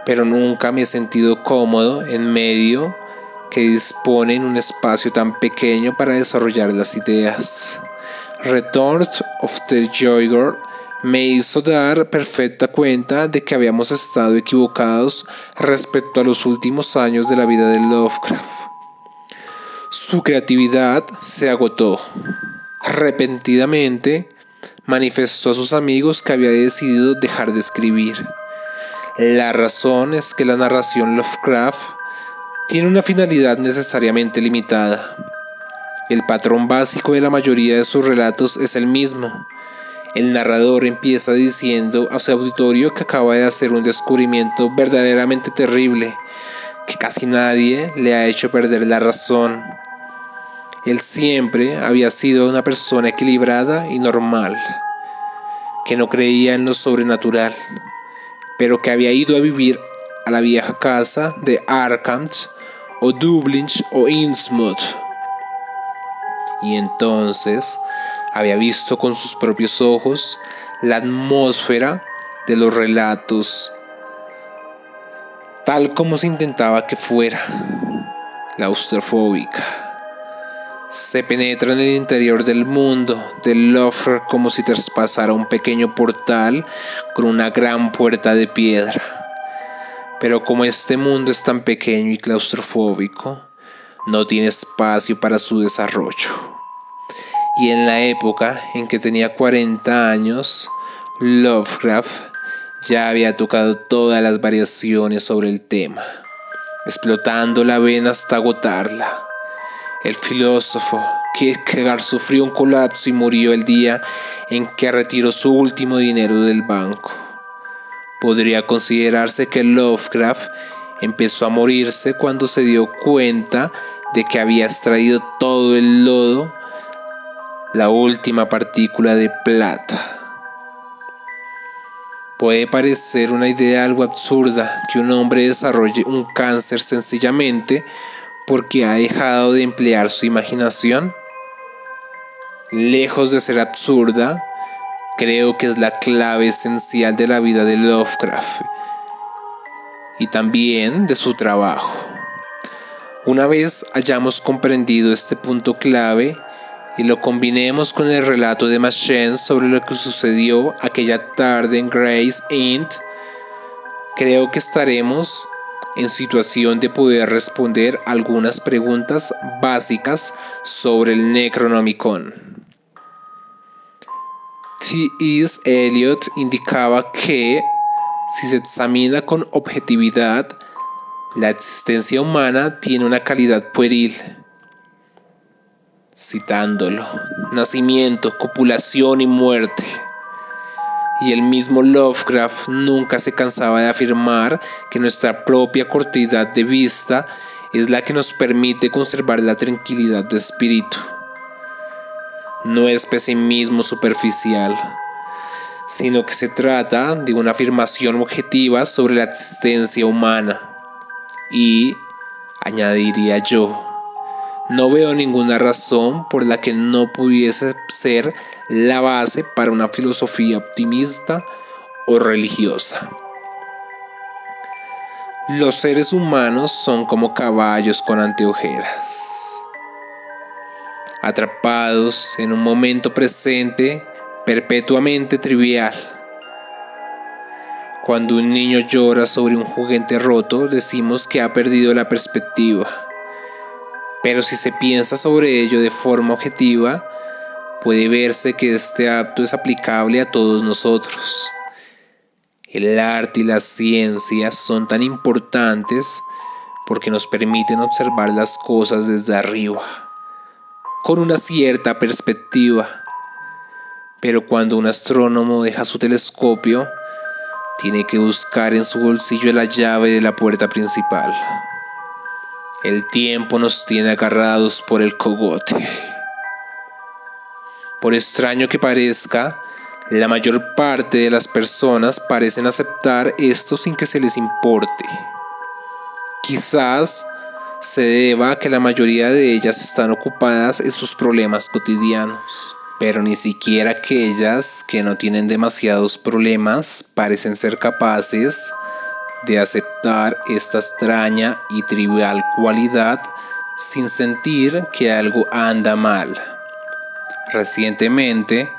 pero nunca me he sentido cómodo en medio que dispone en un espacio tan pequeño para desarrollar las ideas. Return of the Joylord me hizo dar perfecta cuenta de que habíamos estado equivocados respecto a los últimos años de la vida de Lovecraft. Su creatividad se agotó. Repentinamente manifestó a sus amigos que había decidido dejar de escribir. La razón es que la narración Lovecraft tiene una finalidad necesariamente limitada. El patrón básico de la mayoría de sus relatos es el mismo. El narrador empieza diciendo a su auditorio que acaba de hacer un descubrimiento verdaderamente terrible, que casi nadie le ha hecho perder la razón. Él siempre había sido una persona equilibrada y normal, que no creía en lo sobrenatural, pero que había ido a vivir a la vieja casa de Arkham o Dublin o Innsmouth, y entonces había visto con sus propios ojos la atmósfera de los relatos tal como se intentaba que fuera, claustrofóbica. Se penetra en el interior del mundo de Lovecraft como si traspasara un pequeño portal con una gran puerta de piedra. Pero como este mundo es tan pequeño y claustrofóbico, no tiene espacio para su desarrollo. Y en la época en que tenía 40 años, Lovecraft ya había tocado todas las variaciones sobre el tema, explotando la vena hasta agotarla. El filósofo Kierkegaard sufrió un colapso y murió el día en que retiró su último dinero del banco. Podría considerarse que Lovecraft empezó a morirse cuando se dio cuenta de que había extraído todo el lodo, la última partícula de plata. Puede parecer una idea algo absurda que un hombre desarrolle un cáncer sencillamente porque ha dejado de emplear su imaginación. Lejos de ser absurda, creo que es la clave esencial de la vida de Lovecraft y también de su trabajo. Una vez hayamos comprendido este punto clave y lo combinemos con el relato de Machen sobre lo que sucedió aquella tarde en Gray's Inn, creo que estaremos en situación de poder responder algunas preguntas básicas sobre el Necronomicon. T.S. Eliot indicaba que, si se examina con objetividad, la existencia humana tiene una calidad pueril. Citándolo: nacimiento, copulación y muerte. Y el mismo Lovecraft nunca se cansaba de afirmar que nuestra propia cortedad de vista es la que nos permite conservar la tranquilidad de espíritu. No es pesimismo superficial, sino que se trata de una afirmación objetiva sobre la existencia humana. Y, añadiría yo, no veo ninguna razón por la que no pudiese ser la base para una filosofía optimista o religiosa. Los seres humanos son como caballos con anteojeras, atrapados en un momento presente perpetuamente trivial. Cuando un niño llora sobre un juguete roto, decimos que ha perdido la perspectiva. Pero si se piensa sobre ello de forma objetiva, puede verse que este acto es aplicable a todos nosotros. El arte y la ciencia son tan importantes porque nos permiten observar las cosas desde arriba, con una cierta perspectiva. Pero cuando un astrónomo deja su telescopio, tiene que buscar en su bolsillo la llave de la puerta principal. El tiempo nos tiene agarrados por el cogote. Por extraño que parezca, la mayor parte de las personas parecen aceptar esto sin que se les importe. Quizás se deba a que la mayoría de ellas están ocupadas en sus problemas cotidianos, pero ni siquiera aquellas que no tienen demasiados problemas parecen ser capaces de aceptar esta extraña y trivial cualidad sin sentir que algo anda mal. Recientemente,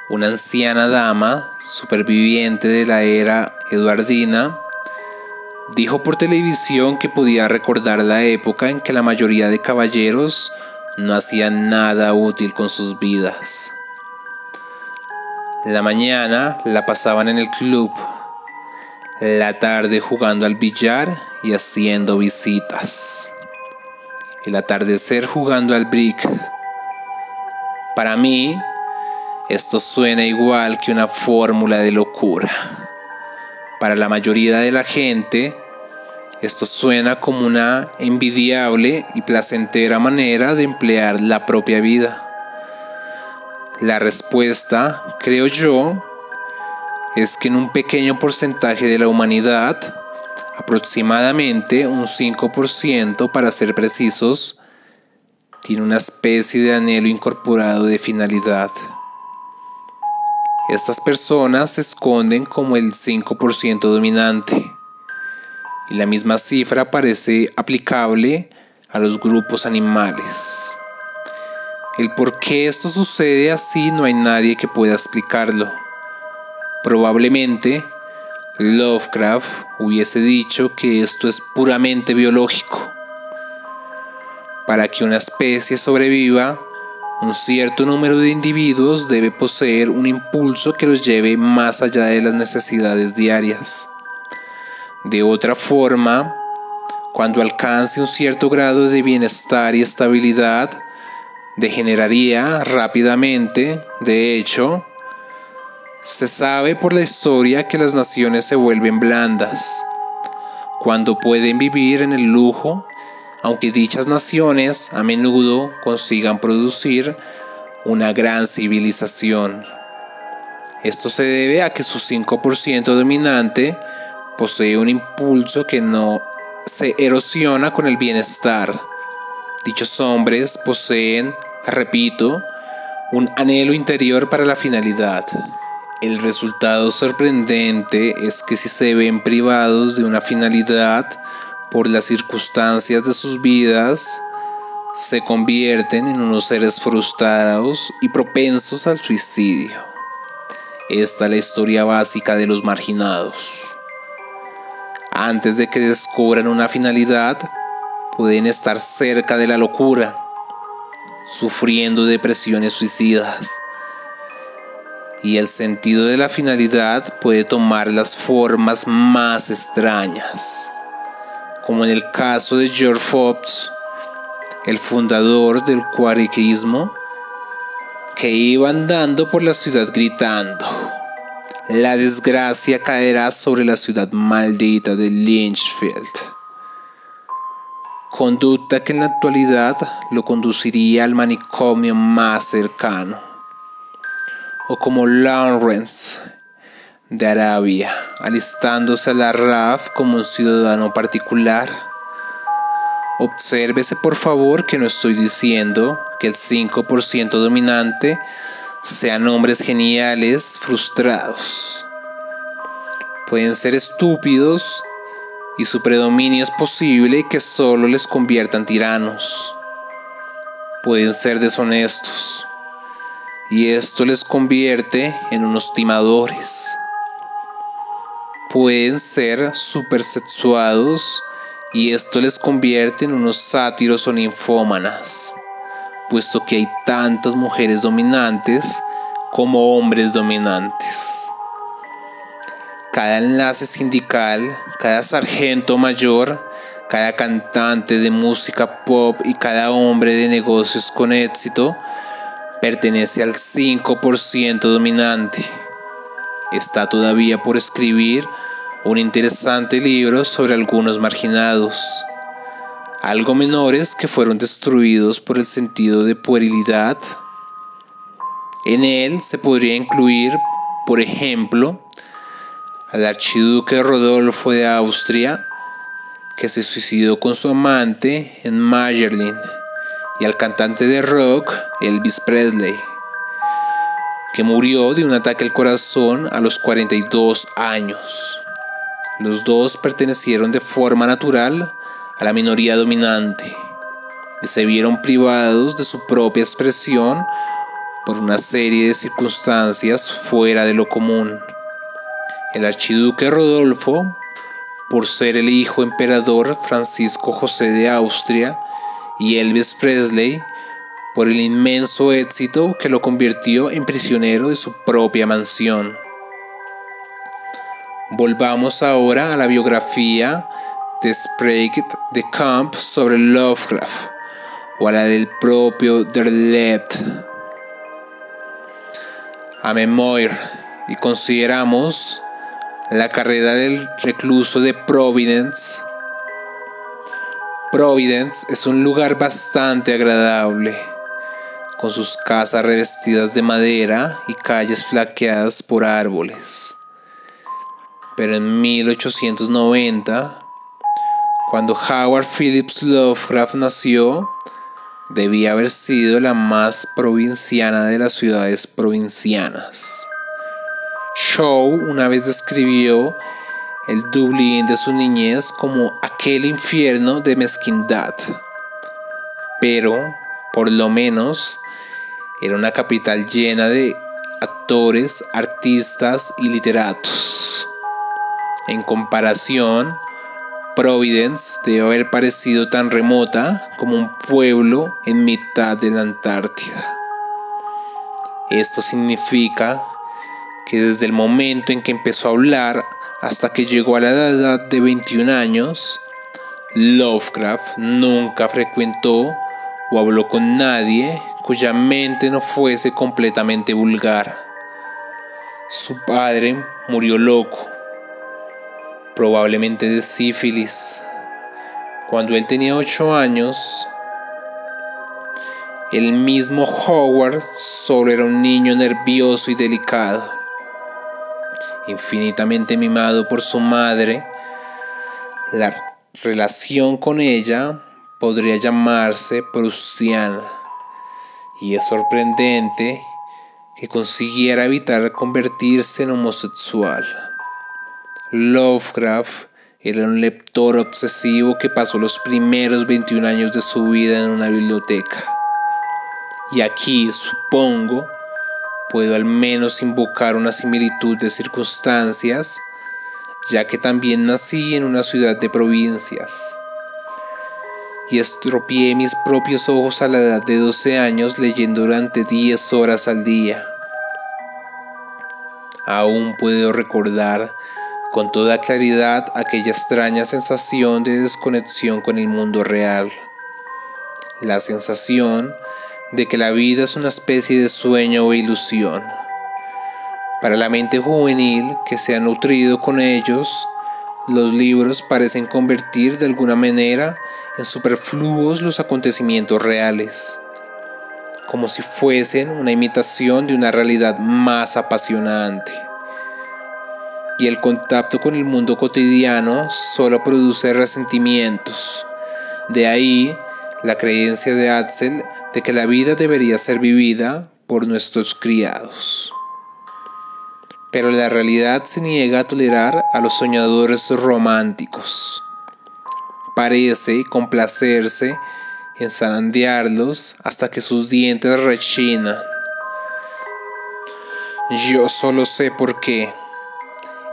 una anciana dama, superviviente de la era eduardina, dijo por televisión que podía recordar la época en que la mayoría de caballeros no hacían nada útil con sus vidas. La mañana la pasaban en el club, la tarde jugando al billar y haciendo visitas, el atardecer jugando al brick. Para mí, esto suena igual que una fórmula de locura. Para la mayoría de la gente, esto suena como una envidiable y placentera manera de emplear la propia vida. La respuesta, creo yo, es que en un pequeño porcentaje de la humanidad, aproximadamente un 5% para ser precisos, tiene una especie de anhelo incorporado de finalidad. Estas personas se esconden como el 5% dominante, y la misma cifra parece aplicable a los grupos animales. El por qué esto sucede así no hay nadie que pueda explicarlo. Probablemente Lovecraft hubiese dicho que esto es puramente biológico. Para que una especie sobreviva, un cierto número de individuos debe poseer un impulso que los lleve más allá de las necesidades diarias. De otra forma, cuando alcance un cierto grado de bienestar y estabilidad, degeneraría rápidamente. De hecho, se sabe por la historia que las naciones se vuelven blandas cuando pueden vivir en el lujo, aunque dichas naciones a menudo consigan producir una gran civilización. Esto se debe a que su 5% dominante posee un impulso que no se erosiona con el bienestar. Dichos hombres poseen, repito, un anhelo interior para la finalidad. El resultado sorprendente es que si se ven privados de una finalidad por las circunstancias de sus vidas, se convierten en unos seres frustrados y propensos al suicidio. Esta es la historia básica de los marginados. Antes de que descubran una finalidad, pueden estar cerca de la locura, sufriendo depresiones suicidas. Y el sentido de la finalidad puede tomar las formas más extrañas, como en el caso de George Fox, el fundador del quakerismo, que iba andando por la ciudad gritando: "La desgracia caerá sobre la ciudad maldita de Lynchfield", conducta que en la actualidad lo conduciría al manicomio más cercano. o como Lawrence de Arabia, alistándose a la RAF como un ciudadano particular. Obsérvese por favor que no estoy diciendo que el 5% dominante sean hombres geniales frustrados. Pueden ser estúpidos y su predominio es posible que solo les convierta en tiranos. Pueden ser deshonestos y esto les convierte en unos timadores. Pueden ser supersexuados y esto les convierte en unos sátiros o ninfómanas, puesto que hay tantas mujeres dominantes como hombres dominantes. Cada enlace sindical, cada sargento mayor, cada cantante de música pop y cada hombre de negocios con éxito pertenece al 5% dominante. Está todavía por escribir un interesante libro sobre algunos marginados, algo menores que fueron destruidos por el sentido de puerilidad. En él se podría incluir, por ejemplo, al archiduque Rodolfo de Austria, que se suicidó con su amante en Mayerlin, y al cantante de rock Elvis Presley, que murió de un ataque al corazón a los 42 años. Los dos pertenecieron de forma natural a la minoría dominante y se vieron privados de su propia expresión por una serie de circunstancias fuera de lo común. El archiduque Rodolfo, por ser el hijo emperador Francisco José de Austria, y Elvis Presley, por el inmenso éxito que lo convirtió en prisionero de su propia mansión. Volvamos ahora a la biografía de Sprague de Camp sobre Lovecraft, o a la del propio Derleth a Memoir, y consideramos la carrera del recluso de Providence. Providence es un lugar bastante agradable, con sus casas revestidas de madera y calles flanqueadas por árboles. Pero en 1890, cuando Howard Phillips Lovecraft nació, debía haber sido la más provinciana de las ciudades provincianas. Shaw una vez describió el Dublín de su niñez como aquel infierno de mezquindad, pero por lo menos era una capital llena de actores, artistas y literatos. En comparación, Providence debe haber parecido tan remota como un pueblo en mitad de la Antártida. Esto significa que desde el momento en que empezó a hablar hasta que llegó a la edad de 21 años, Lovecraft nunca frecuentó o habló con nadie cuya mente no fuese completamente vulgar. Su padre murió loco, probablemente de sífilis, cuando él tenía 8 años. El mismo Howard solo era un niño nervioso y delicado, infinitamente mimado por su madre. La relación con ella podría llamarse proustiana, y es sorprendente que consiguiera evitar convertirse en homosexual. Lovecraft era un lector obsesivo que pasó los primeros 21 años de su vida en una biblioteca. Y aquí, supongo, puedo al menos invocar una similitud de circunstancias, ya que también nací en una ciudad de provincias y estropeé mis propios ojos a la edad de 12 años leyendo durante 10 horas al día. Aún puedo recordar con toda claridad aquella extraña sensación de desconexión con el mundo real, la sensación de que la vida es una especie de sueño o ilusión. Para la mente juvenil que se ha nutrido con ellos, los libros parecen convertir de alguna manera en superfluos los acontecimientos reales. como si fuesen una imitación de una realidad más apasionante. Y el contacto con el mundo cotidiano solo produce resentimientos. De ahí la creencia de Axel de que la vida debería ser vivida por nuestros criados. Pero la realidad se niega a tolerar a los soñadores románticos. Parece complacerse en zarandearlos hasta que sus dientes rechinan. Yo solo sé por qué,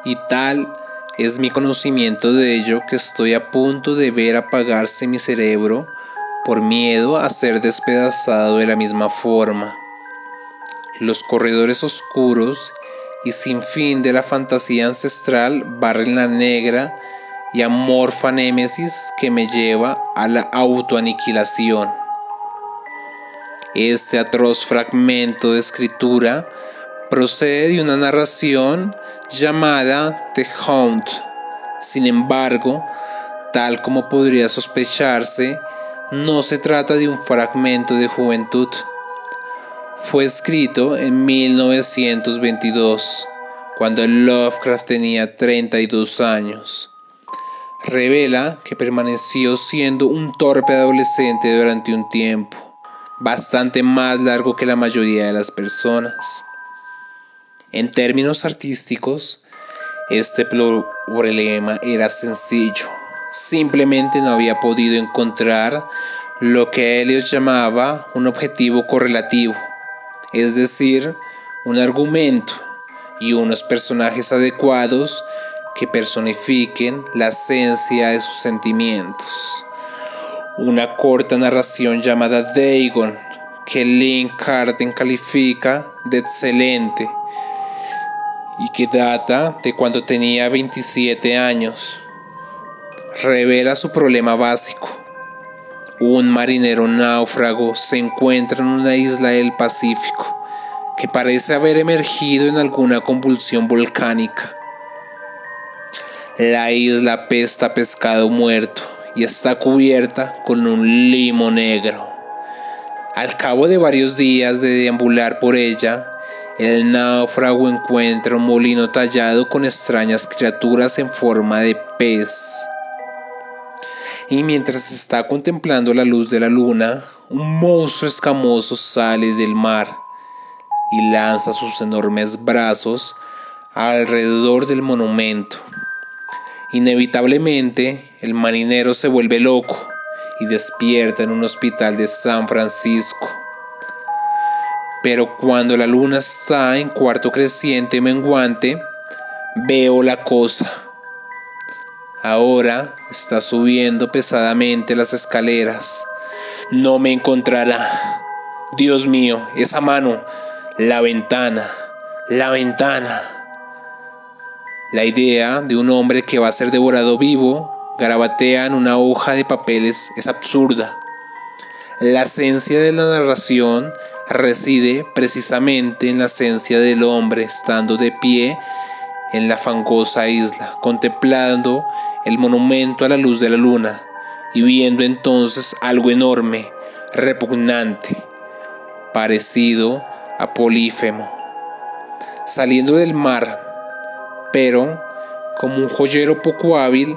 y tal es mi conocimiento de ello que estoy a punto de ver apagarse mi cerebro por miedo a ser despedazado de la misma forma. Los corredores oscuros y sin fin de la fantasía ancestral barren la negra y amorfa némesis que me lleva a la autoaniquilación. Este atroz fragmento de escritura procede de una narración llamada The Hound. Sin embargo, tal como podría sospecharse, no se trata de un fragmento de juventud. Fue escrito en 1922, cuando Lovecraft tenía 32 años. Revela que permaneció siendo un torpe adolescente durante un tiempo, bastante más largo que la mayoría de las personas. En términos artísticos, este problema era sencillo. Simplemente no había podido encontrar lo que Eliot llamaba un objetivo correlativo, es decir, un argumento y unos personajes adecuados que personifiquen la esencia de sus sentimientos. Una corta narración llamada Dagon, que Lynn Carden califica de excelente y que data de cuando tenía 27 años, revela su problema básico. Un marinero náufrago se encuentra en una isla del Pacífico que parece haber emergido en alguna convulsión volcánica. La isla apesta a pescado muerto y está cubierta con un limo negro. Al cabo de varios días de deambular por ella, el náufrago encuentra un molino tallado con extrañas criaturas en forma de pez. Y mientras está contemplando la luz de la luna, un monstruo escamoso sale del mar y lanza sus enormes brazos alrededor del monumento. Inevitablemente, el marinero se vuelve loco y despierta en un hospital de San Francisco. Pero cuando la luna está en cuarto creciente menguante, veo la cosa. Ahora está subiendo pesadamente las escaleras. No me encontrará. Dios mío, esa mano. La ventana. La ventana. La idea de un hombre que va a ser devorado vivo garabatea en una hoja de papeles es absurda. La esencia de la narración reside precisamente en la esencia del hombre estando de pie en la fangosa isla, contemplando el monumento a la luz de la luna y viendo entonces algo enorme, repugnante, parecido a Polífemo, saliendo del mar, pero como un joyero poco hábil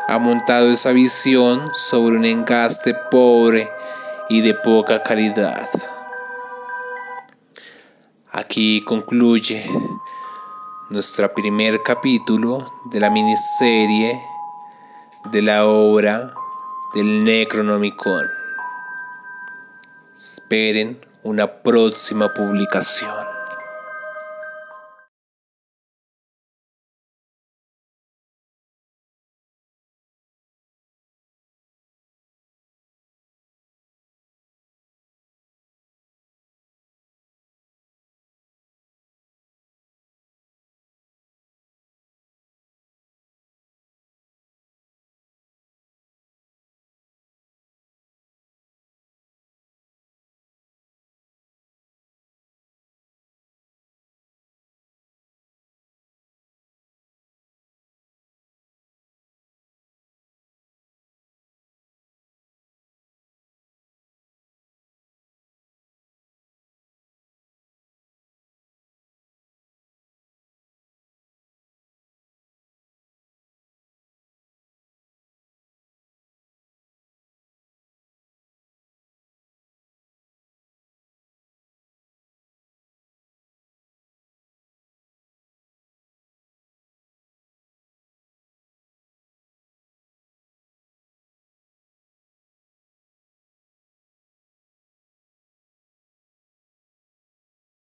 ha montado esa visión sobre un engaste pobre y de poca calidad. Aquí concluye nuestro primer capítulo de la miniserie de la obra del Necronomicon. Esperen una próxima publicación.